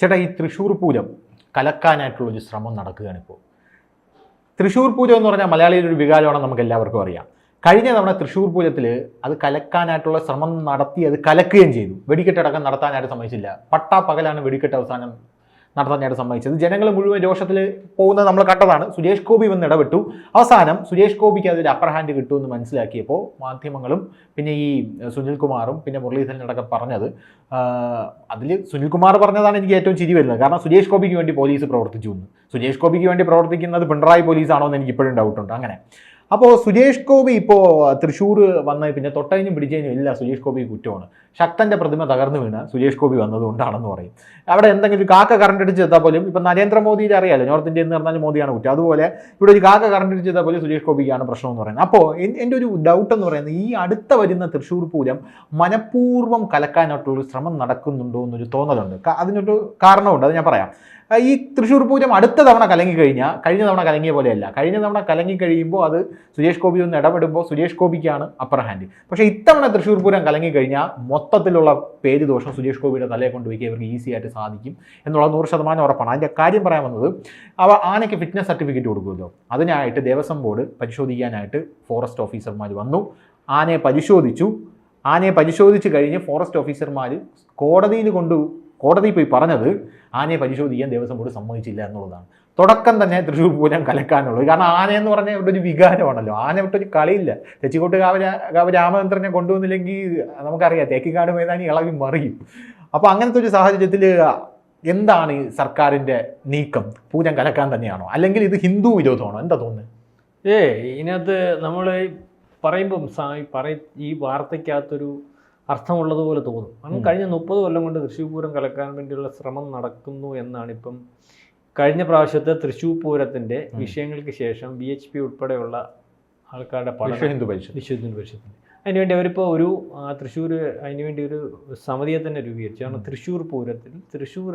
ചേട്ടാ, ഈ തൃശ്ശൂർ പൂരം കലക്കാനായിട്ടുള്ളൊരു ശ്രമം നടക്കുകയാണ് ഇപ്പോൾ. തൃശ്ശൂർ പൂരം എന്ന് പറഞ്ഞാൽ മലയാളിയുടെ ഒരു വികാരമാണെന്ന് നമുക്ക് എല്ലാവർക്കും അറിയാം. കഴിഞ്ഞ തവണ തൃശ്ശൂർ പൂരത്തിൽ അത് കലക്കാനായിട്ടുള്ള ശ്രമം നടത്തി അത് കലക്കുകയും ചെയ്തു. വെടിക്കെട്ടടക്കം നടത്താനായിട്ട് സമ്മതിച്ചില്ല. പട്ടാപ്പകലാണ് വെടിക്കെട്ട് അവസാനം നടത്താനായിട്ട് സമ്മതിച്ചത്. ജനങ്ങൾ മുഴുവൻ രോഷത്തിൽ പോകുന്നത് നമ്മൾ കണ്ടതാണ്. സുരേഷ് ഗോപി വന്ന് ഇടപെട്ടു. അവസാനം സുരേഷ് ഗോപിക്ക് അതൊരു അപ്പർ ഹാൻഡ് കിട്ടുമെന്ന് മനസ്സിലാക്കിയപ്പോൾ മാധ്യമങ്ങളും പിന്നെ ഈ സുനിൽകുമാറും പിന്നെ മുരളീധരനടക്കം പറഞ്ഞത്, അതിൽ സുനിൽകുമാർ പറഞ്ഞതാണ് എനിക്ക് ഏറ്റവും ചിരി വരുന്നത്. കാരണം സുരേഷ് ഗോപിക്ക് വേണ്ടി പോലീസ് പ്രവർത്തിച്ചു എന്ന്. സുരേഷ് ഗോപിക്ക് വേണ്ടി പ്രവർത്തിക്കുന്നത് പിണറായി പോലീസാണോ എന്ന് എനിക്ക് ഇപ്പോഴും ഡൗട്ടുണ്ട്. അങ്ങനെ അപ്പോൾ സുരേഷ് ഗോപി ഇപ്പോൾ തൃശ്ശൂർ വന്ന് പിന്നെ തൊട്ടതിനും പിടിച്ചതിനും എല്ലാം സുരേഷ് ഗോപി കുറ്റമാണ്. ശക്തൻ്റെ പ്രതിമ തകർന്നു വീണ് സുരേഷ് ഗോപി വന്നതുകൊണ്ടാണെന്ന് പറയും. അവിടെ എന്തെങ്കിലും കാക്ക കറണ്ട് അടിച്ച് ചെത്താൽ പോലും ഇപ്പം നരേന്ദ്രമോദിയുടെ അറിയാലോ, നോർത്ത് ഇന്ത്യ എന്ന് പറഞ്ഞാൽ മോദിയാണ് കുറ്റം. അതുപോലെ ഇവിടെ ഒരു കാക്ക കറണ്ട് അടിച്ച് ചെത്താൽ പോലും സുരേഷ് ഗോപിക്കാണ് പ്രശ്നം എന്ന് പറയുന്നത്. അപ്പോൾ എൻ്റെ ഒരു ഡൗട്ട് എന്ന് പറയുന്നത്, ഈ അടുത്ത വരുന്ന തൃശ്ശൂർ പൂരം മനഃപൂർവ്വം കലക്കാനായിട്ടുള്ളൊരു ശ്രമം നടക്കുന്നുണ്ടോ എന്നൊരു തോന്നലുണ്ട്. അതിനൊരു കാരണമുണ്ട്, അത് ഞാൻ പറയാം. ഈ തൃശ്ശൂർ പൂരം അടുത്ത തവണ കലങ്ങിക്കഴിഞ്ഞാൽ കഴിഞ്ഞ തവണ കലങ്ങിയ പോലെയല്ല. കഴിഞ്ഞ തവണ കലങ്ങിക്കഴിയുമ്പോൾ അത് സുരേഷ് ഗോപി ഒന്ന് ഇടപെടുമ്പോൾ സുരേഷ് ഗോപിക്കാണ് അപ്പർ ഹാൻഡ്. പക്ഷേ ഇത്തവണ തൃശ്ശൂർ പൂരം കലങ്ങിക്കഴിഞ്ഞാൽ മൊത്തത്തിലുള്ള പേര് ദോഷം സുരേഷ് ഗോപിയുടെ തലയെ കൊണ്ടുപോയി ഇവർക്ക് ഈസി ആയിട്ട് സാധിക്കും എന്നുള്ളത് 100% ഉറപ്പാണ്. അതിൻ്റെ കാര്യം പറയാൻ വന്നത്, ആനയ്ക്ക് ഫിറ്റ്നസ് സർട്ടിഫിക്കറ്റ് കൊടുക്കുമല്ലോ, അതിനായിട്ട് ദേവസ്വം ബോർഡ് പരിശോധിക്കാനായിട്ട് ഫോറസ്റ്റ് ഓഫീസർമാർ വന്നു. ആനയെ പരിശോധിച്ച് കഴിഞ്ഞ് ഫോറസ്റ്റ് ഓഫീസർമാർ കോടതിയിൽ പോയി പറഞ്ഞത് ആനയെ പരിശോധിക്കാൻ ദേവസ്വം ബോർഡ് സമ്മതിച്ചില്ല എന്നുള്ളതാണ്. തുടക്കം തന്നെ തൃശ്ശൂർ പൂരം കലക്കാനുള്ളത്. കാരണം ആനയെന്ന് പറഞ്ഞാൽ ഇവിടെ ഒരു വികാരമാണല്ലോ. ആന വിട്ടൊരു കളിയില്ല. തെച്ചിക്കോട്ട് കാവ് രാമചന്ദ്രനെ കൊണ്ടുവന്നില്ലെങ്കിൽ നമുക്കറിയാം തേക്കിക്കാട് മൈതാനി ഇളകി മറിയും. അപ്പോൾ അങ്ങനത്തെ ഒരു സാഹചര്യത്തിൽ എന്താണ് ഈ സർക്കാരിൻ്റെ നീക്കം? പൂരം കലക്കാൻ തന്നെയാണോ, അല്ലെങ്കിൽ ഇത് ഹിന്ദു വിരോധമാണോ? എന്താ തോന്നുന്നത്? ഇതിനകത്ത് നമ്മൾ പറയുമ്പം ഈ വാർത്തയ്ക്കകത്തൊരു അർത്ഥമുള്ളതുപോലെ തോന്നും. കാരണം കഴിഞ്ഞ 30 കൊല്ലം കൊണ്ട് തൃശ്ശൂർ പൂരം കലക്കാൻ വേണ്ടിയുള്ള ശ്രമം നടക്കുന്നു എന്നാണ് ഇപ്പം കഴിഞ്ഞ പ്രാവശ്യത്തെ തൃശ്ശൂർ പൂരത്തിൻ്റെ വിഷയങ്ങൾക്ക് ശേഷം BHP ഉൾപ്പെടെയുള്ള ആൾക്കാരുടെ വിശ്വ ഹിന്ദു പരിഷത്തിൻ്റെ അതിനുവേണ്ടി അവരിപ്പോൾ തൃശ്ശൂർ അതിനുവേണ്ടി ഒരു സമിതിയെ തന്നെ രൂപീകരിച്ചു. കാരണം തൃശ്ശൂർ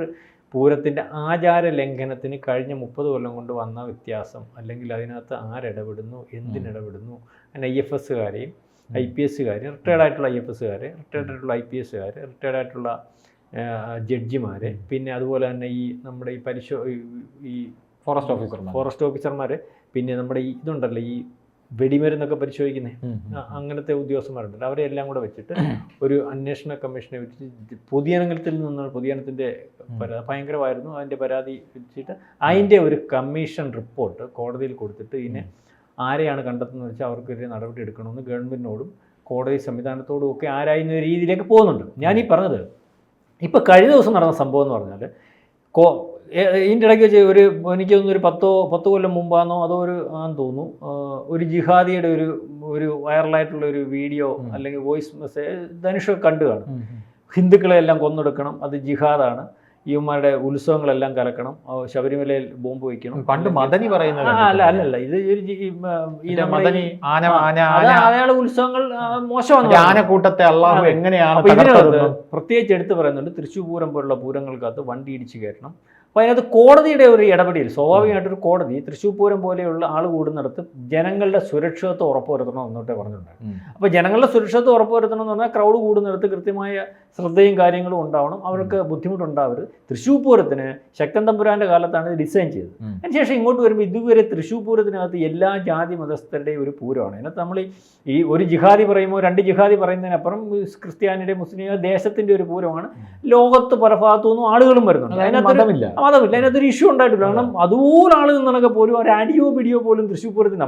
പൂരത്തിൻ്റെ ആചാര ലംഘനത്തിന് കഴിഞ്ഞ 30 കൊല്ലം കൊണ്ട് വന്ന വ്യത്യാസം, അല്ലെങ്കിൽ അതിനകത്ത് ആരിടപെടുന്നു, എന്തിനിടപെടുന്നു, അതിന് IFSകാരെയും IPSകാർ, റിട്ടയർഡ് ആയിട്ടുള്ള IFSകാർ, റിട്ടയർഡ് ആയിട്ടുള്ള IPSകാർ, റിട്ടയർഡ് ആയിട്ടുള്ള ജഡ്ജിമാർ, പിന്നെ അതുപോലെ തന്നെ ഈ നമ്മുടെ ഈ ഫോറസ്റ്റ് ഓഫീസർമാർ, പിന്നെ നമ്മുടെ ഇതുണ്ടല്ലോ ഈ വെടിമരുന്നൊക്കെ പരിശോധിക്കുന്നത്, അങ്ങനത്തെ ഉദ്യോഗസ്ഥന്മാരുണ്ടല്ലോ, അവരെ എല്ലാം കൂടെ വെച്ചിട്ട് ഒരു അന്വേഷണ കമ്മീഷനെ വെച്ചിട്ട് പൊതുജനത്തിൻ്റെ ഭയങ്കരമായിരുന്നു അതിൻ്റെ പരാതി വെച്ചിട്ട് അതിൻ്റെ ഒരു കമ്മീഷൻ റിപ്പോർട്ട് കോടതിയിൽ കൊടുത്തിട്ട് ഇതിനെ ആരെയാണ് കണ്ടെത്തുന്നത് വെച്ചാൽ അവർക്കൊരു നടപടി എടുക്കണമെന്ന് ഗവൺമെൻറ്റിനോടും കോടതി സംവിധാനത്തോടും ഒക്കെ ആരായുന്ന രീതിയിലേക്ക് പോകുന്നുണ്ട്. ഞാനീ പറഞ്ഞത് ഇപ്പോൾ കഴിഞ്ഞ ദിവസം നടന്ന സംഭവം എന്ന് പറഞ്ഞാൽ ഇതിൻ്റെ ഇടയ്ക്ക് വെച്ച് എനിക്ക് തോന്നുന്നു ഒരു 10 കൊല്ലം മുമ്പാണെന്നോ അതോ ആണെന്ന് തോന്നുന്നു, ഒരു ജിഹാദിയുടെ ഒരു വൈറലായിട്ടുള്ള ഒരു വീഡിയോ അല്ലെങ്കിൽ വോയിസ് മെസ്സേജ് ധനുഷ് കണ്ടു കാണും. ഹിന്ദുക്കളെല്ലാം കൊന്നൊടുക്കണം, അത് ജിഹാദാണ്, ഇവന്മാരുടെ ഉത്സവങ്ങളെല്ലാം കലക്കണം, ശബരിമലയിൽ ബോംബ് വയ്ക്കണം. പണ്ട് മദനി പറയുന്നത് അല്ലല്ല, ഇത് അയാളുടെ ഉത്സവങ്ങൾ മോശമാണ്. ആനക്കൂട്ടത്തെ അള്ളാഹു എങ്ങനെയാണ് ഇതിനകത്ത് പ്രത്യേകിച്ച് എടുത്ത് പറയുന്നുണ്ട്, തൃശ്ശൂർ പൂരം പോലുള്ള പൂരങ്ങൾക്കകത്ത് വണ്ടി ഇടിച്ച് കയറ്റണം. അപ്പോൾ അതിനകത്ത് കോടതിയുടെ ഒരു ഇടപെടൽ, സ്വാഭാവികമായിട്ടൊരു കോടതി തൃശ്ശൂർ പൂരം പോലെയുള്ള ആൾ കൂടുന്നിടത്ത് ജനങ്ങളുടെ സുരക്ഷിതത്വം ഉറപ്പുവരുത്തണം എന്നോട്ടേ പറഞ്ഞിട്ടുണ്ടായിരുന്നു. അപ്പോൾ ജനങ്ങളുടെ സുരക്ഷിതത്വം ഉറപ്പുവരുത്തണം എന്ന് പറഞ്ഞാൽ ക്രൗഡ് കൂടുന്നിടത്ത് കൃത്യമായ ശ്രദ്ധയും കാര്യങ്ങളും ഉണ്ടാവണം, അവർക്ക് ബുദ്ധിമുട്ടുണ്ടാവരുത്. തൃശ്ശൂർ പൂരത്തിന് ശക്തൻ തമ്പുരാൻ്റെ കാലത്താണ് ഇത് ഡിസൈൻ ചെയ്തത്. അതിനുശേഷം ഇങ്ങോട്ട് വരുമ്പോൾ ഇതുവരെ തൃശ്ശൂർ പൂരത്തിനകത്ത് എല്ലാ ജാതി മതസ്ഥരുടെയും ഒരു പൂരമാണ്. അതിനകത്ത് നമ്മൾ ഈ ഒരു ജിഹാദി പറയുമ്പോൾ 2 ജിഹാദി പറയുന്നതിനപ്പുറം ക്രിസ്ത്യാനിയുടെ മുസ്ലിം ദേശത്തിൻ്റെ ഒരു പൂരമാണ്. ലോകത്ത് പല ഭാഗത്തു നിന്നും ആളുകളും വരുന്നുണ്ട്. അതിനകത്ത് മതമില്ല, അതിനകത്തൊരു ഇഷ്യൂ ഉണ്ടായിട്ടില്ല. കാരണം അതുപോലെ ആൾ നിന്നൊക്കെ പോലും ഒരു അടിയോ പിടിയോ പോലും തൃശ്ശൂർ പൂരത്തിന്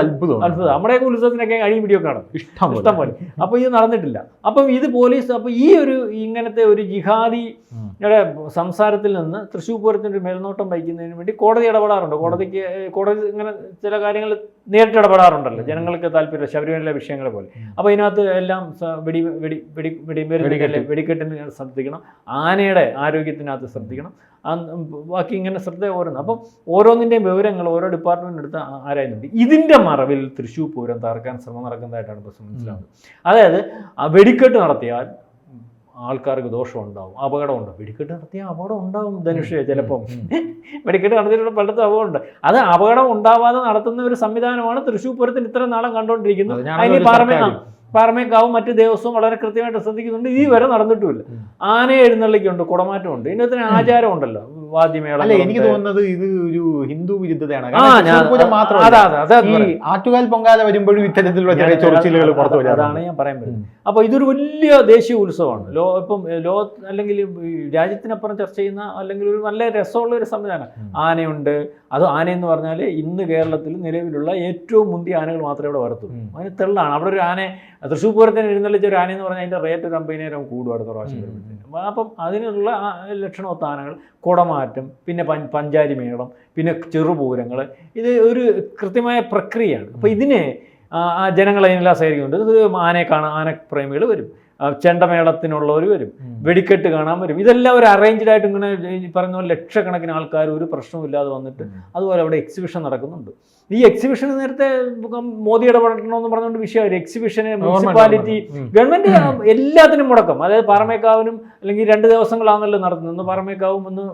അത്ഭുതം, നമ്മുടെയൊക്കെ ഉത്സവത്തിനൊക്കെ അടിയും പിടിയോ കാണും ഇഷ്ടം പോലെ. അപ്പോൾ ഇത് നടന്നിട്ടില്ല. അപ്പം ഇത് പോലീസ് അപ്പോൾ ഈ ഇങ്ങനത്തെ ഒരു ജിഹാദിയുടെ സംസാരത്തിൽ നിന്ന് തൃശ്ശൂർ പൂരത്തിൻ്റെ മേൽനോട്ടം വഹിക്കുന്നതിന് വേണ്ടി കോടതി ഇടപെടാറുണ്ട്. കോടതി ഇങ്ങനെ ചില കാര്യങ്ങൾ നേരിട്ട് ഇടപെടാറുണ്ടല്ലോ, ജനങ്ങൾക്ക് താല്പര്യം, ശബരിമല വിഷയങ്ങളെ പോലെ. അപ്പോൾ ഇതിനകത്ത് എല്ലാം വെടിക്കെട്ടിന് ശ്രദ്ധിക്കണം, ആനയുടെ ആരോഗ്യത്തിനകത്ത് ശ്രദ്ധിക്കണം, ബാക്കി ഇങ്ങനെ ശ്രദ്ധ ഓരോന്ന്. അപ്പം ഓരോന്നിൻ്റെയും വിവരങ്ങൾ ഓരോ ഡിപ്പാർട്ട്മെൻറ്റ് എടുത്ത് ആരായുന്നുണ്ട്. ഇതിൻ്റെ മറവിൽ തൃശ്ശൂർ പൂരം തകർക്കാൻ ശ്രമം നടക്കുന്നതായിട്ടാണ് ഇപ്പോൾ മനസ്സിലാവുന്നത്. അതായത് വെടിക്കെട്ട് നടത്തിയാൽ ആൾക്കാർക്ക് ദോഷം ഉണ്ടാവും, അപകടം ഉണ്ടാവും. വെടിക്കെട്ട് നടത്തിയാൽ അപകടം ഉണ്ടാവും ധനുഷ്, ചിലപ്പം വെടിക്കെട്ട് നടത്തിയിട്ടുള്ള പലത്തും അപകടമുണ്ട്. അത് അപകടം ഉണ്ടാവാതെ നടത്തുന്ന ഒരു സംവിധാനമാണ് തൃശ്ശൂർ പൂരത്തിന് ഇത്ര നാളം കണ്ടുകൊണ്ടിരിക്കുന്നത്. അതിന് പാറമേക്കാവും മറ്റ് ദേവസ്വവും വളരെ കൃത്യമായിട്ട് ശ്രദ്ധിക്കുന്നുണ്ട്. ഈ വരെ നടന്നിട്ടുമില്ല. ആനയെ എഴുന്നള്ളിക്കുണ്ട്, കുടമാറ്റമുണ്ട്, ഇതിനകത്തിന് ആചാരം ഉണ്ടല്ലോ, വാദ്യമേള. അല്ല, എനിക്ക് തോന്നുന്നത് ഇത് ഒരു ഹിന്ദു വിരുദ്ധതയാണ്. ആറ്റുകാൽ പൊങ്കാല വരുമ്പോഴും ഇത്തരത്തിലുള്ള ചെറിയ ചൊറിച്ചിലുകൾ പുറത്തു വരും. അതാണ് ഞാൻ പറയാൻ പറ്റുന്നത്. അപ്പോൾ ഇതൊരു വലിയ ദേശീയ ഉത്സവമാണ്. ഇപ്പം അല്ലെങ്കിൽ രാജ്യത്തിനപ്പുറം ചർച്ച ചെയ്യുന്ന അല്ലെങ്കിൽ ഒരു നല്ല രസമുള്ള ഒരു സംവിധാനം. ആനയുണ്ട്. അത് ആനയെന്ന് പറഞ്ഞാൽ ഇന്ന് കേരളത്തിൽ നിലവിലുള്ള ഏറ്റവും മുന്തിയ ആനകൾ മാത്രമേ ഇവിടെ വരത്തുള്ളൂ. അതിന് തെള്ളാണ്. അവിടെ ഒരു ആന തൃശ്ശൂർ പൂരത്തിന് എഴുന്നള്ളിച്ച ഒരു ആനയെന്ന് പറഞ്ഞാൽ അതിൻ്റെ റേറ്റ് ഒരു 50,000 കൂടും അടുത്ത പ്രാവശ്യം വരുമ്പോഴത്തേക്കും. അപ്പം അതിനുള്ള ലക്ഷണമൊത്ത ആനകൾ, കുടമാറ്റം, പിന്നെ പഞ്ചാരി മേളം, പിന്നെ ചെറുപൂരങ്ങൾ, ഇത് ഒരു കൃത്യമായ പ്രക്രിയയാണ്. അപ്പോൾ ഇതിനെ ജനങ്ങൾ അതിനെല്ലാം സഹകരിക്കുന്നുണ്ട്. ഇത് ആനയെ കാണാൻ ആനപ്രേമികൾ വരും, ചെണ്ടമേളത്തിനുള്ളവർ വരും, വെടിക്കെട്ട് കാണാൻ വരും. ഇതെല്ലാം ഒരു അറേഞ്ച്ഡ് ആയിട്ട് ഇങ്ങനെ പറഞ്ഞ പോലെ ലക്ഷക്കണക്കിന് ആൾക്കാർ ഒരു പ്രശ്നമില്ലാതെ വന്നിട്ട് അതുപോലെ അവിടെ എക്സിബിഷൻ നടക്കുന്നുണ്ട്. ഈ എക്സിബിഷന് നേരത്തെ മോദി ഇടപെടണമെന്ന് പറഞ്ഞുകൊണ്ട് വിഷയമായിരുന്നു. എക്സിബിഷന് മുനിസിപ്പാലിറ്റി, ഗവൺമെന്റ് എല്ലാത്തിനും മുടക്കം. അതായത് പാറമേക്കാവിനും അല്ലെങ്കിൽ 2 ദിവസങ്ങളാണല്ലോ നടത്തുന്നത്. ഒന്ന് പാറമേക്കാവും, ഒന്ന്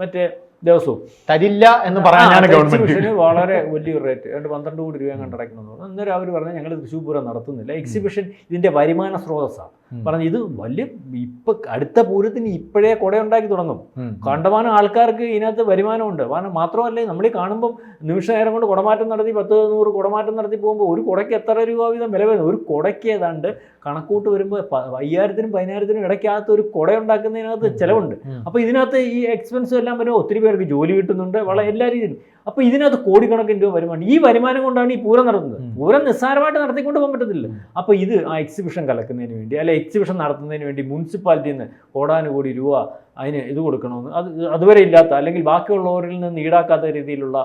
മറ്റേ ദിവസവും തരില്ല എന്ന് പറയാനാണ് ഗവൺമെന്റ്. വളരെ വലിയൊരു റേറ്റ്, 12 കോടി രൂപ കണ്ട് അടയ്ക്കണമെന്ന് പറഞ്ഞു. അന്നേരം അവർ പറഞ്ഞാൽ ഞങ്ങൾ തൃശ്ശൂർ പൂരം നടത്തുന്നില്ല. എക്സിബിഷൻ ഇതിന്റെ വരുമാന സ്രോതസ്സാണ്. പറഞ്ഞു ഇത് വലിയ ഇപ്പൊ അടുത്ത പൂരത്തിന് ഇപ്പോഴേ കുടയുണ്ടാക്കി തുടങ്ങും. കണ്ടമാനം ആൾക്കാർക്ക് ഇതിനകത്ത് വരുമാനമുണ്ട്. മാത്രമല്ല, നമ്മൾ ഈ കാണുമ്പം നിമിഷ നേരം കൊണ്ട് കുടമാറ്റം നടത്തി 10-100 കുടമാറ്റം നടത്തി പോകുമ്പോൾ ഒരു കുടയ്ക്ക് എത്ര രൂപ വീതം വില വരുന്നത്? ഒരു കുടയ്ക്ക് ഏതാണ്ട് കണക്കൂട്ട് വരുമ്പോൾ 5,000-നും 10,000-നും ഇടയ്ക്കകത്ത് ഒരു കുട ഉണ്ടാക്കുന്നതിനകത്ത് ചിലവുണ്ട്. അപ്പോൾ ഇതിനകത്ത് ഈ എക്സ്പെൻസും എല്ലാം വരുമ്പോൾ ഒത്തിരി പേർക്ക് ജോലി കിട്ടുന്നുണ്ട്, വളരെ എല്ലാ രീതിയിലും. അപ്പോൾ ഇതിനകത്ത് കോടിക്കണക്കിന് രൂപ വരുമാനം. ഈ വരുമാനം കൊണ്ടാണ് ഈ പൂരം നടത്തുന്നത്. പൂരം നിസ്സാരമായിട്ട് നടത്തിക്കൊണ്ട് പോകാൻ പറ്റത്തില്ല. അപ്പോൾ ഇത് ആ എക്സിബിഷൻ കലക്കുന്നതിന് വേണ്ടി, അല്ലെ എക്സിബിഷൻ നടത്തുന്നതിന് വേണ്ടി മുനിസിപ്പാലിറ്റിയിൽ നിന്ന് കോടാനുകോടി രൂപ അതിന് ഇത് കൊടുക്കണമെന്ന്, അതുവരെ ഇല്ലാത്ത അല്ലെങ്കിൽ ബാക്കിയുള്ളവരിൽ നിന്ന് ഈടാക്കാത്ത രീതിയിലുള്ള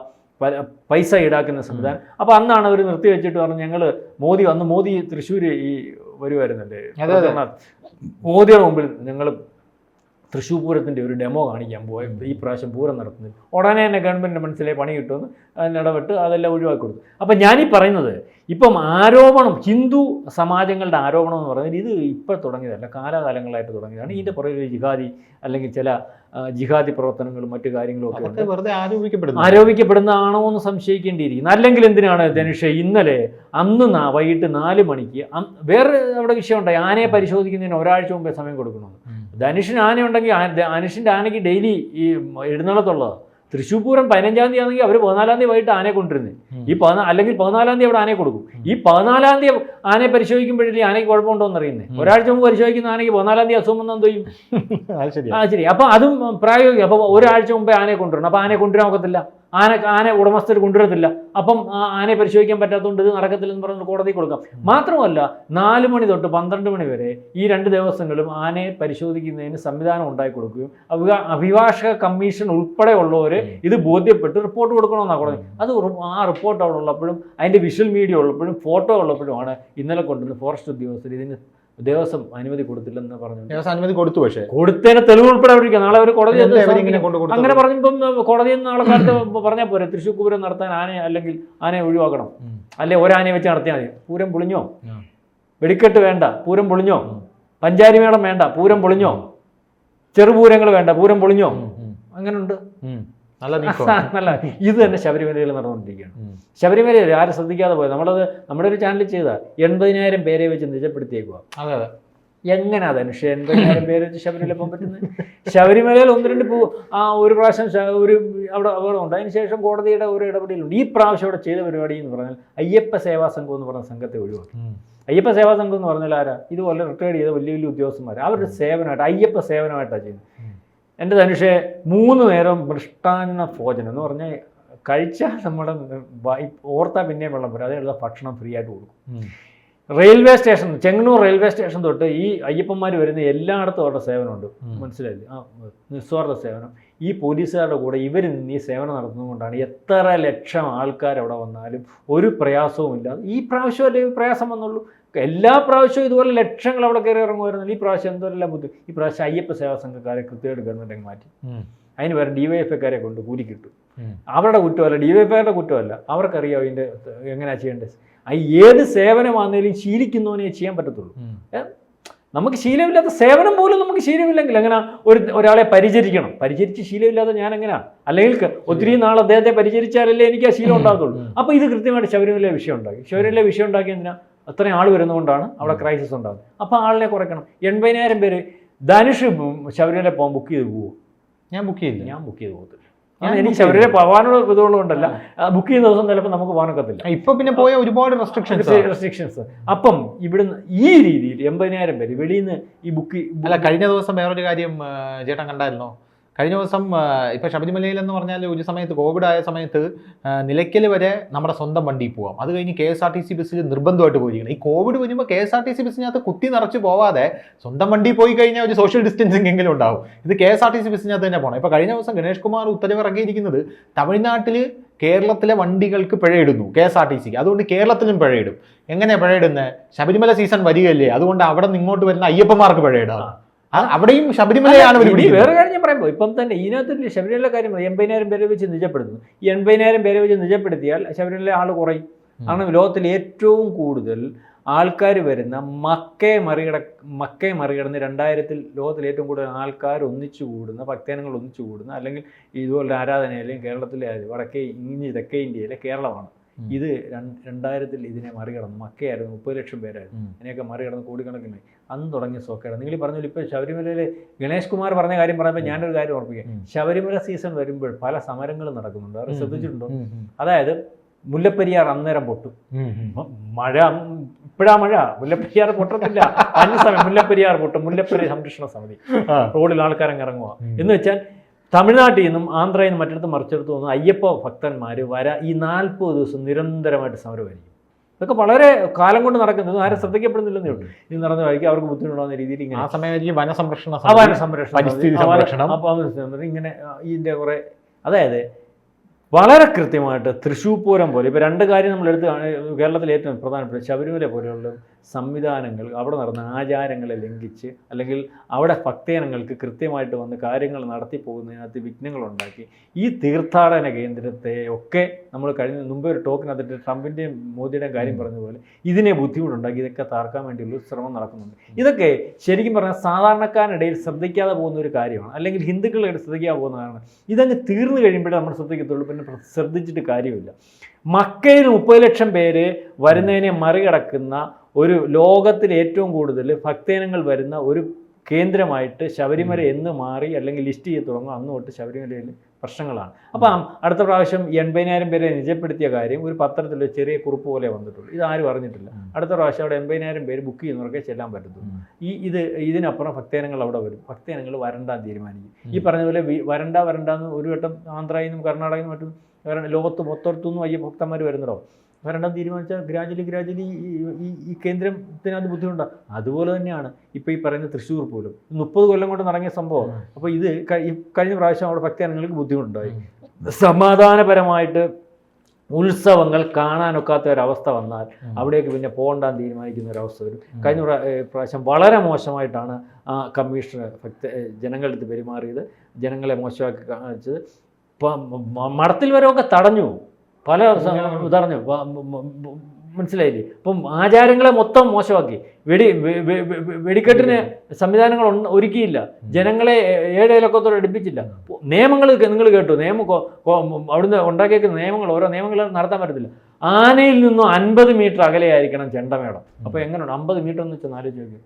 പൈസ ഈടാക്കുന്ന സംവിധാനം. അപ്പോൾ അന്നാണ് അവർ നിർത്തി വെച്ചിട്ട് പറഞ്ഞു, ഞങ്ങൾ മോദി തൃശ്ശൂർ ഈ വരുമായിരുന്നല്ലേ, മോദിയുടെ മുമ്പിൽ ഞങ്ങൾ തൃശ്ശൂർ പൂരത്തിൻ്റെ ഒരു ഡെമോ കാണിക്കാൻ പോയ ഈ പ്രാവശ്യം പൂരം നടത്തുന്നത്. ഉടനെ തന്നെ ഗവൺമെൻറ്റിൻ്റെ മനസ്സിലെ പണി കിട്ടുമെന്ന് അതിനിടപെട്ട് അതെല്ലാം ഒഴിവാക്കി കൊടുത്തു. അപ്പം ഞാനീ പറയുന്നത്, ഇപ്പം ആരോപണം, ഹിന്ദു സമാജങ്ങളുടെ ആരോപണം എന്ന് പറയുന്നത് ഇത് ഇപ്പോൾ തുടങ്ങിയതല്ല, കാലാകാലങ്ങളായിട്ട് തുടങ്ങിയതാണ്. ഇതിൻ്റെ പുറകിൽ ജിഹാദി അല്ലെങ്കിൽ ചില ജിഹാദി പ്രവർത്തനങ്ങളും മറ്റു കാര്യങ്ങളും ഒക്കെ വെറുതെ ആരോപിക്കപ്പെടുന്നതാണോ എന്ന് സംശയിക്കേണ്ടിയിരിക്കുന്നു. അല്ലെങ്കിൽ എന്തിനാണ് ധനുഷ് ഇന്നലെ അന്ന് വൈകിട്ട് 4 മണിക്ക് വേറെ അവിടെ വിഷയം ഉണ്ടായി, ആനയെ പരിശോധിക്കുന്നതിന് ഒരാഴ്ച മുമ്പേ സമയം കൊടുക്കണമെന്ന്. ധനുഷിന് ആനയുണ്ടെങ്കിൽ ധനുഷിൻ്റെ ആനയ്ക്ക് ഡെയിലി ഈ എഴുന്നള്ളത്തുള്ളതാണ്. തൃശ്ശൂർ പൂരം 15-ാം തീയതി ആണെങ്കിൽ അവർ 14-ാം തീയതി വൈകിട്ട് ആനയെ കൊണ്ടിരുന്നത്. അല്ലെങ്കിൽ 14-ാം തീയതി അവിടെ ആനയെ കൊടുക്കും. ഈ 14-ാം തീയതി ആനയെ പരിശോധിക്കുമ്പോഴേ ആനയ്ക്ക് കുഴപ്പമുണ്ടോ എന്നറിയുന്നത്. ഒരാഴ്ച മുമ്പ് പരിശോധിക്കുന്ന ആനയ്ക്ക് 14-ാം തീയതി അസുഖം വന്നാൽ എന്ത് ചെയ്യും? ശരി. അപ്പോൾ അതും പ്രായോഗികം. അപ്പോൾ ഒരാഴ്ച മുമ്പേ ആനയെ കൊണ്ടുവരണം. അപ്പോൾ ആനയെ കൊണ്ടുവരാൻ ഒക്കത്തില്ല, ആന ഉടമസ്ഥർ കൊണ്ടുവരത്തില്ല. അപ്പം ആനയെ പരിശോധിക്കാൻ പറ്റാത്തതുകൊണ്ട് ഇത് നടക്കത്തില്ലെന്ന് പറഞ്ഞ് കോടതി കൊടുക്കാം. മാത്രമല്ല 4 മണി തൊട്ട് 12 മണി വരെ ഈ 2 ദിവസങ്ങളും ആനയെ പരിശോധിക്കുന്നതിന് സംവിധാനം ഉണ്ടാക്കി കൊടുക്കുകയും അഭിഭാഷക കമ്മീഷൻ ഉൾപ്പെടെ ഉള്ളവർ ഇത് ബോധ്യപ്പെട്ട് റിപ്പോർട്ട് കൊടുക്കണമെന്നാണ് കോടതി. അത് ആ റിപ്പോർട്ട് അവിടെ ഉള്ളപ്പോഴും അതിൻ്റെ വിഷ്വൽ മീഡിയ ഉള്ളപ്പോഴും ഫോട്ടോ ഉള്ളപ്പോഴുമാണ് ഇന്നലെ കൊണ്ടുവന്ന് ഫോറസ്റ്റ് ഉദ്യോഗസ്ഥർ ഇതിന് ദേവസ്വം അനുമതി കൊടുത്തില്ലെന്ന് പറഞ്ഞു. അനുമതി കൊടുത്തു, പക്ഷേ കൊടുത്തതിന് തെളിവ് ഉൾപ്പെടെ അവർക്ക് നാളെ ഒരു കോടതി അങ്ങനെ പറഞ്ഞപ്പം കോടതിയിൽ നാളെ കാലത്ത് പറഞ്ഞാൽ പോരെ, തൃശ്ശൂർ പൂരം നടത്താൻ അല്ലെങ്കിൽ ആനയെ ഒഴിവാക്കണം, അല്ലെ ഒരാനയെ വെച്ച് നടത്തിയാൽ മതി. പൂരം പൊളിഞ്ഞോ? വെടിക്കെട്ട് വേണ്ട, പൂരം പൊളിഞ്ഞോ? പഞ്ചാരി മേളം വേണ്ട, പൂരം പൊളിഞ്ഞോ? ചെറുപൂരങ്ങൾ വേണ്ട, പൂരം പൊളിഞ്ഞോ? അങ്ങനെയുണ്ട്. നല്ല ഇത് തന്നെ ശബരിമലയിൽ നടന്നുകൊണ്ടിരിക്കുകയാണ്. ശബരിമലയിൽ ആരും ശ്രദ്ധിക്കാതെ പോയത്, നമ്മുടെ ഒരു ചാനലിൽ ചെയ്ത 80,000 പേരെ വെച്ച് നിജപ്പെടുത്തിയേക്കുക. എങ്ങനെയാ ധനുഷ് 80,000 പേര് വെച്ച് ശബരിമല പോകാൻ പറ്റുന്നത്? ശബരിമലയിൽ 1-2 ഒരു പ്രാവശ്യം അവിടെ അപകടമുണ്ട്. അതിനുശേഷം കോടതിയുടെ ഒരു ഇടപെടലുണ്ട്. ഈ പ്രാവശ്യം അവിടെ ചെയ്ത പരിപാടി എന്ന് പറഞ്ഞാൽ അയ്യപ്പ സേവാ സംഘം എന്ന് പറഞ്ഞ സംഘത്തെ ഒഴിവാക്കി. അയ്യപ്പ സേവാ സംഘം എന്ന് പറഞ്ഞാൽ ആരാ? ഇതുപോലെ റിട്ടയർഡ് ചെയ്ത വലിയ വലിയ ഉദ്യോഗസ്ഥന്മാർ, അവരുടെ സേവനമായിട്ട് അയ്യപ്പ സേവനമായിട്ടാണ് ചെയ്യുന്നത്. എൻ്റെ ധനുഷേ 3 നേരം മൃഷ്ടാന്ന ഭോജനം എന്ന് പറഞ്ഞാൽ കഴിച്ചാൽ നമ്മുടെ ഓർത്താൽ പിന്നെയും വെള്ളം വരും. അതേപോലെ ഭക്ഷണം ഫ്രീ ആയിട്ട് കൊടുക്കും. Railway station, Chengannur railway station തൊട്ട് ഈ അയ്യപ്പന്മാർ വരുന്ന എല്ലായിടത്തും അവരുടെ സേവനമുണ്ട്. മനസ്സിലായില്ലേ? നിസ്വാർത്ഥ സേവനം. ഈ പോലീസുകാരുടെ കൂടെ ഇവർ നിന്ന് ഈ സേവനം നടത്തുന്നതുകൊണ്ടാണ് എത്ര ലക്ഷം ആൾക്കാർ അവിടെ വന്നാലും ഒരു പ്രയാസവും ഇല്ലാതെ. ഈ പ്രാവശ്യം അല്ലേ പ്രയാസം വന്നുള്ളൂ. എല്ലാ പ്രാവശ്യവും ഇതുപോലെ ലക്ഷങ്ങൾ അവിടെ കയറി ഇറങ്ങുമായിരുന്നു. ഈ പ്രാവശ്യം എന്തെല്ലാം ബുദ്ധി. ഈ പ്രാവശ്യം അയ്യപ്പ സേവാ സംഘക്കാരെ കൃത്യമായിട്ട് ഗവൺമെൻറ് മാറ്റി. അതിന് വേറെ DYFIക്കാരെ കൊണ്ട് കൂലി കിട്ടും. അവരുടെ കുറ്റമല്ല, DYFIക്കാരുടെ കുറ്റമല്ല. അവർക്കറിയാം ഇതിൻ്റെ എങ്ങനെയാണ് ചെയ്യേണ്ടത്. ഏത് സേവനമാണെങ്കിലും ശീലിക്കുന്നവനെ ചെയ്യാൻ പറ്റത്തുള്ളൂ. നമുക്ക് ശീലമില്ലാത്ത സേവനം പോലും നമുക്ക് ശീലമില്ലെങ്കിൽ എങ്ങനെ ഒരാളെ പരിചരിച്ച് ശീലമില്ലാതെ ഞാൻ എങ്ങനെയാണ്? അല്ലെങ്കിൽ ഒത്തിരി നാൾ അദ്ദേഹത്തെ പരിചരിച്ചാലല്ലേ എനിക്ക് ആ ശീലം ഉണ്ടാകത്തുള്ളൂ. അപ്പോൾ ഇത് കൃത്യമായിട്ട് ശബരിമല വിഷയം ഉണ്ടാക്കി. ശബരിമല വിഷയം ഉണ്ടാക്കി എന്തിനാ? അത്രയും ആൾ വരുന്നതുകൊണ്ടാണ് അവിടെ ക്രൈസിസ് ഉണ്ടാകുന്നത്. അപ്പോൾ ആളിനെ കുറയ്ക്കണം. 80,000 പേര് ധനുഷ് ശബരിമല പോകാൻ ബുക്ക് ചെയ്ത് പോകുമോ? ഞാൻ ബുക്ക് ചെയ്തു പോകത്തില്ല. എനിക്ക് ശബരിമല പോകാനുള്ള ഇതുകൊണ്ടല്ല, ബുക്ക് ചെയ്യുന്ന ദിവസം ചിലപ്പോൾ നമുക്ക് പോകാനൊക്കത്തില്ല. ഇപ്പൊ പിന്നെ പോയ ഒരുപാട് റെസ്ട്രിക്ഷൻസ്. അപ്പം ഇവിടുന്ന് ഈ രീതിയിൽ 80,000 പേര് വെളിയിൽ നിന്ന് ഈ ബുക്ക്. അല്ല, കഴിഞ്ഞ ദിവസം വേറൊരു കാര്യം ചേട്ടൻ കണ്ടായിരുന്നോ? കഴിഞ്ഞ ദിവസം ഇപ്പോൾ ശബരിമലയിൽ എന്ന് പറഞ്ഞാൽ ഒരു സമയത്ത് കോവിഡ് ആയ സമയത്ത് നിലയ്ക്കൽ വരെ നമ്മുടെ സ്വന്തം വണ്ടിയിൽ പോവാം. അത് കഴിഞ്ഞ് KSRTC ബസ്സിൽ നിർബന്ധമായിട്ട് പോയിരിക്കണം. ഈ കോവിഡ് വരുമ്പോൾ KSRTC ബസ്സിനകത്ത് കുത്തി നിറച്ച് പോവാതെ സ്വന്തം വണ്ടി പോയി കഴിഞ്ഞാൽ ഒരു സോഷ്യൽ ഡിസ്റ്റൻസിങ് എങ്കിലും ഉണ്ടാവും. ഇത് KSRTC ബസ്സിനകത്ത് തന്നെ പോകണം. ഇപ്പോൾ കഴിഞ്ഞ ദിവസം ഗണേഷ് കുമാർ ഉത്തരവ് ഇറങ്ങിയിരിക്കുന്നത് തമിഴ്നാട്ടിൽ കേരളത്തിലെ വണ്ടികൾക്ക് പിഴയിടുന്നു KSRTC. അതുകൊണ്ട് കേരളത്തിലും പിഴയിടും. എങ്ങനെയാണ് പിഴയിടുന്നത്? ശബരിമല സീസൺ വരികയല്ലേ, അതുകൊണ്ട് അവിടെ നിന്ന് ഇങ്ങോട്ട് വരുന്ന അയ്യപ്പന്മാർക്ക് പിഴയിടാം. അവിടെയും ശബരിമലയാണ്. വേറെ കാര്യം ഞാൻ പറയുമ്പോൾ ഇപ്പം തന്നെ ഇതിനകത്ത് ശബരിമല കാര്യം 80,000 പേരെ വെച്ച് നിജപ്പെടുത്തുന്നു. ഈ 80,000 പേരെ വെച്ച് നിജപ്പെടുത്തിയാൽ ശബരിമല ആൾ കുറയും. കാരണം ലോകത്തിൽ ഏറ്റവും കൂടുതൽ ആൾക്കാർ വരുന്ന മക്കയെ മറികടന്ന് 2000-ൽ ലോകത്തിൽ ഏറ്റവും കൂടുതൽ ആൾക്കാർ ഒന്നിച്ചു കൂടുന്ന, ഭക്തജനങ്ങൾ ഒന്നിച്ചു കൂടുന്ന, അല്ലെങ്കിൽ ഇതുപോലെ ആരാധനയിലും കേരളത്തിലെ വടക്കേ തെക്കേ ഇന്ത്യയിലെ കേരളമാണ്. ഇത് 2000-ൽ ഇതിനെ മറികടന്നു. മക്കയായിരുന്നു, 30 ലക്ഷം പേരായിരുന്നു. ഇതിനെയൊക്കെ മറികടന്ന് കോടിക്കണക്കിന് അന്ന് തുടങ്ങിയ സോക്കേടാണ്. നിങ്ങൾ പറഞ്ഞു ഇപ്പോൾ ശബരിമലയിൽ ഗണേഷ് കുമാർ പറഞ്ഞ കാര്യം പറയുമ്പോൾ ഞാനൊരു കാര്യം ഓർപ്പിക്കാം. ശബരിമല സീസൺ വരുമ്പോൾ പല സമരങ്ങളും നടക്കുന്നുണ്ട്. അത് ശ്രദ്ധിച്ചിട്ടുണ്ടോ? അതായത് മുല്ലപ്പെരിയാർ അന്നേരം പൊട്ടും. മഴ ഇപ്പോഴാ മഴ, മുല്ലപ്പെരിയാർ പൊട്ടത്തില്ല. അന്ന സമയം മുല്ലപ്പെരിയാർ പൊട്ടും. മുല്ലപ്പെരിയാർ സംരക്ഷണ സമിതി റോഡിൽ ആൾക്കാരങ്ങ് ഇറങ്ങുക എന്ന് വെച്ചാൽ തമിഴ്നാട്ടിൽ നിന്നും ആന്ധ്രയിൽ നിന്നും മറ്റിടത്ത് മറിച്ചെടുത്ത് വന്ന് അയ്യപ്പ ഭക്തന്മാർ ഈ 40 ദിവസം നിരന്തരമായിട്ട് സമരമായിരിക്കും. ഇതൊക്കെ വളരെ കാലം കൊണ്ട് നടക്കുന്നത്, ആരും ശ്രദ്ധിക്കപ്പെടുന്നില്ലെന്നേ ഉള്ളൂ. ഇത് നടന്നതായിരിക്കും അവർക്ക് ബുദ്ധിമുട്ടുണ്ടാകുന്ന രീതിയിൽ ഇങ്ങനെ ആ സമയത്ത് വനസംരക്ഷണം, ഇങ്ങനെ ഇതിൻ്റെ കുറേ, അതായത് വളരെ കൃത്യമായിട്ട് തൃശ്ശൂർ പൂരം പോലെ ഇപ്പോൾ 2 കാര്യം നമ്മളെടുത്ത് കേരളത്തിലെ ഏറ്റവും പ്രധാനപ്പെട്ട ശബരിമല പോലെയുള്ള സംവിധാനങ്ങൾ, അവിടെ നടന്ന ആചാരങ്ങളെ ലംഘിച്ച് അല്ലെങ്കിൽ അവിടെ ഭക്തജനങ്ങൾക്ക് കൃത്യമായിട്ട് വന്ന് കാര്യങ്ങൾ നടത്തി പോകുന്നതിനകത്ത് വിഘ്നങ്ങളുണ്ടാക്കി ഈ തീർത്ഥാടന കേന്ദ്രത്തെ ഒക്കെ നമ്മൾ മുമ്പേ ഒരു ടോക്കിനകത്തിട്ട് ട്രംപിൻ്റെയും മോദിയുടെയും കാര്യം പറഞ്ഞ പോലെ ഇതിനെ ബുദ്ധിമുട്ടുണ്ടാക്കി ഇതൊക്കെ താർക്കാൻ വേണ്ടിയുള്ള ശ്രമം നടക്കുന്നുണ്ട്. ഇതൊക്കെ ശരിക്കും പറഞ്ഞാൽ സാധാരണക്കാരനിടയിൽ ശ്രദ്ധിക്കാതെ പോകുന്ന ഒരു കാര്യമാണ്, അല്ലെങ്കിൽ ഹിന്ദുക്കളുടെ ശ്രദ്ധിക്കാതെ പോകുന്നതാണ്. ഇതങ്ങ് തീർന്നു കഴിയുമ്പോഴേ നമ്മൾ ശ്രദ്ധിക്കത്തുള്ളൂ, പിന്നെ ശ്രദ്ധിച്ചിട്ട് കാര്യമില്ല. മക്കയിൽ 30 ലക്ഷം പേര് വരുന്നതിനെ മറികടക്കുന്ന ഒരു ലോകത്തിൽ ഏറ്റവും കൂടുതൽ ഭക്തജനങ്ങൾ വരുന്ന ഒരു കേന്ദ്രമായിട്ട് ശബരിമല എന്ന് മാറി അല്ലെങ്കിൽ ലിസ്റ്റ് ചെയ്ത് തുടങ്ങും. അന്ന് തൊട്ട് ശബരിമലയിൽ പ്രശ്നങ്ങളാണ്. അപ്പം അടുത്ത പ്രാവശ്യം 80,000 പേരെ നിജപ്പെടുത്തിയ കാര്യം ഒരു പത്രത്തിൽ ചെറിയ കുറിപ്പ് പോലെ വന്നിട്ടുള്ളൂ. ഇത് ആരും അറിഞ്ഞിട്ടില്ല. അടുത്ത പ്രാവശ്യം അവിടെ 80,000 പേര് ബുക്ക് ചെയ്യുന്നവർക്ക് ചെല്ലാൻ പറ്റത്തുള്ളൂ. ഇതിനപ്പുറം ഭക്തജനങ്ങൾ അവിടെ വരും. ഭക്തജനങ്ങൾ വരണ്ടാൻ തീരുമാനിക്കും. ഈ പറഞ്ഞ പോലെ വരണ്ടെന്ന് ഒരു വട്ടം ആന്ധ്രയിൽ നിന്നും കർണാടകയിൽ നിന്നും മറ്റും ലോകത്ത് മൊത്തത്തുനിന്നും അയ്യഭക്തന്മാർ വരുന്നുണ്ടോ? വരണ്ടെന്ന് തീരുമാനിച്ചാൽ ഗ്രാജുവലി ഈ കേന്ദ്രത്തിനകത്ത് ബുദ്ധിമുട്ടാണ്. അതുപോലെ തന്നെയാണ് ഇപ്പോൾ ഈ പറയുന്ന തൃശ്ശൂർ പോലും 30 കൊല്ലം കൊണ്ട് നടങ്ങിയ സംഭവം. അപ്പോൾ ഇത് കഴിഞ്ഞ പ്രാവശ്യം അവിടെ ഭക്തജനങ്ങൾക്ക് ബുദ്ധിമുട്ടുണ്ടായി. സമാധാനപരമായിട്ട് ഉത്സവങ്ങൾ കാണാനൊക്കാത്ത ഒരവസ്ഥ വന്നാൽ അവിടേക്ക് പിന്നെ പോകണ്ടാന്ന് തീരുമാനിക്കുന്ന ഒരവസ്ഥ വരും. കഴിഞ്ഞ പ്രാവശ്യം വളരെ മോശമായിട്ടാണ് ആ കമ്മീഷണർ ജനങ്ങളുടെ അടുത്ത് പെരുമാറിയത്, ജനങ്ങളെ മോശമാക്കി കാണിച്ചത്. മഠത്തിൽ വരെയൊക്കെ തടഞ്ഞു, പല തടഞ്ഞു, മനസ്സിലായില്ലേ? അപ്പം ആചാരങ്ങളെ മൊത്തം മോശമാക്കി. വെടിക്കെട്ടിന് സംവിധാനങ്ങൾ ഒരുക്കിയില്ല, ജനങ്ങളെ 7 ഇലക്കത്തോടെ എടുപ്പിച്ചില്ല. നിയമങ്ങൾ നിങ്ങൾ കേട്ടു, അവിടുന്ന് ഉണ്ടാക്കിയേക്കുന്ന നിയമങ്ങൾ, ഓരോ നിയമങ്ങൾ നടത്താൻ പറ്റത്തില്ല. ആനയിൽ നിന്നും 50 മീറ്റർ അകലെയായിരിക്കണം ചെണ്ടമേളം. അപ്പോൾ എങ്ങനെയുണ്ട് 50 മീറ്റർ എന്ന് വെച്ചാൽ ആലോചിച്ച് നോക്കി.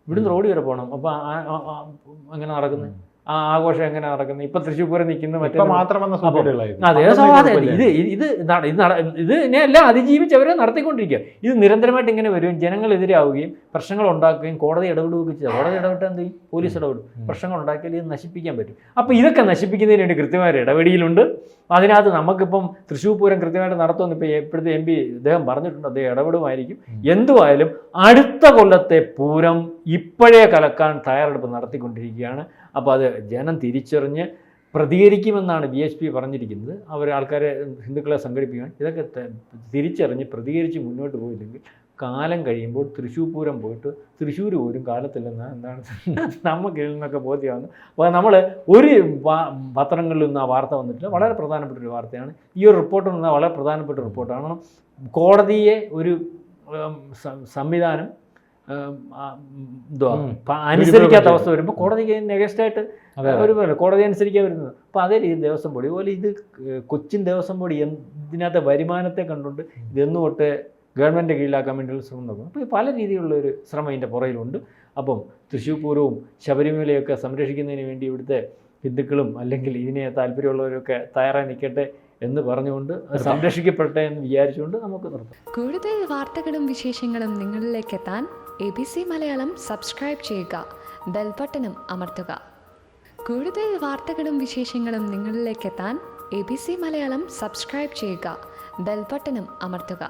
ഇവിടുന്ന് റോഡ് വരെ പോകണം. അപ്പോൾ എങ്ങനെ നടക്കുന്നത്? ആ ആഘോഷം എങ്ങനെ നടക്കുന്നത്? ഇപ്പൊ തൃശ്ശൂർ പൂരം നിൽക്കുന്ന മറ്റേ ഇതിനെല്ലാം അതിജീവിച്ചവരെ നടത്തിക്കൊണ്ടിരിക്കുക. ഇത് നിരന്തരമായിട്ട് ഇങ്ങനെ വരും, ജനങ്ങളെതിരാവുകയും പ്രശ്നങ്ങൾ ഉണ്ടാക്കുകയും കോടതി ഇടപെടുകയൊക്കെ ചെയ്താൽ, കോടതി ഇടപെട്ടാൽ എന്ത് ചെയ്യും? പോലീസ് ഇടപെടും. പ്രശ്നങ്ങൾ ഉണ്ടാക്കിയാൽ ഇത് നശിപ്പിക്കാൻ പറ്റും. അപ്പോൾ ഇതൊക്കെ നശിപ്പിക്കുന്നതിന് വേണ്ടി കൃത്യമായ ഇടപെടലുണ്ട്. അതിനകത്ത് നമുക്കിപ്പം തൃശ്ശൂർ പൂരം കൃത്യമായിട്ട് നടത്തുമെന്ന് ഇപ്പോൾ ഇപ്പോഴത്തെ MP അദ്ദേഹം പറഞ്ഞിട്ടുണ്ട്, അദ്ദേഹം ഇടപെടുമായിരിക്കും. എന്തുവായാലും അടുത്ത കൊല്ലത്തെ പൂരം ഇപ്പോഴേ കലക്കാൻ തയ്യാറെടുപ്പ് നടത്തിക്കൊണ്ടിരിക്കുകയാണ്. അപ്പോൾ അത് ജനം തിരിച്ചറിഞ്ഞ് പ്രതികരിക്കുമെന്നാണ് BHP പറഞ്ഞിരിക്കുന്നത്. അവർ ആൾക്കാരെ, ഹിന്ദുക്കളെ സംഘടിപ്പിക്കാൻ ഇതൊക്കെ തിരിച്ചറിഞ്ഞ് പ്രതികരിച്ച് മുന്നോട്ട് പോയില്ലെങ്കിൽ കാലം കഴിയുമ്പോൾ തൃശ്ശൂർ പൂരം പോയിട്ട് തൃശ്ശൂർ പോലും കാലത്തില്ലെന്ന് എന്താണ് നമുക്ക് നിന്നൊക്കെ ബോധ്യമാകുന്നത്. അപ്പോൾ നമ്മൾ ഒരു പത്രങ്ങളിൽ നിന്ന് ആ വാർത്ത വന്നിട്ടില്ല. വളരെ പ്രധാനപ്പെട്ട ഒരു വാർത്തയാണ്. ഈ ഒരു റിപ്പോർട്ട് വന്നാൽ വളരെ പ്രധാനപ്പെട്ട റിപ്പോർട്ടാണ്. കോടതിയെ ഒരു സംവിധാനം അനുസരിക്കാത്ത അവസ്ഥ വരുമ്പോൾ കോടതിക്ക് നെഗസ്റ്റായിട്ട് ഒരു കോടതി അനുസരിക്കാൻ വരുന്നത്. അപ്പോൾ അതേ രീതി ദേവസ്വം ബോർഡ് പോലെ ഇത് കൊച്ചിൻ ദേവസ്വം ബോർഡ് ഇതിനകത്തെ വരുമാനത്തെ കണ്ടുകൊണ്ട് ഇതെന്നു തൊട്ട് ഗവൺമെൻറ് കീഴിലാക്കാൻ വേണ്ടിയുള്ള ശ്രമം നടക്കുന്നു. അപ്പോൾ പല രീതിയിലുള്ള ഒരു ശ്രമം ഇതിൻ്റെ പുറകിലുണ്ട്. അപ്പം തൃശ്ശൂർ പൂരവും ശബരിമലയൊക്കെ സംരക്ഷിക്കുന്നതിന് വേണ്ടി ഇവിടുത്തെ ഹിന്ദുക്കളും അല്ലെങ്കിൽ ഇതിനെ താല്പര്യമുള്ളവരൊക്കെ തയ്യാറായി നിൽക്കട്ടെ എന്ന് പറഞ്ഞുകൊണ്ട് സംരക്ഷിക്കപ്പെട്ടെ എന്ന് വിചാരിച്ചുകൊണ്ട് നമുക്ക് നിർത്താം. കൂടുതൽ വാർത്തകളും വിശേഷങ്ങളും നിങ്ങളിലേക്ക് എത്താൻ ABC മലയാളം സബ്സ്ക്രൈബ് ചെയ്യുക, ബെൽബട്ടനും അമർത്തുക. കൂടുതൽ വാർത്തകളും വിശേഷങ്ങളും നിങ്ങളിലേക്ക് എത്താൻ ABC മലയാളം സബ്സ്ക്രൈബ് ചെയ്യുക, ബെൽബട്ടനും അമർത്തുക.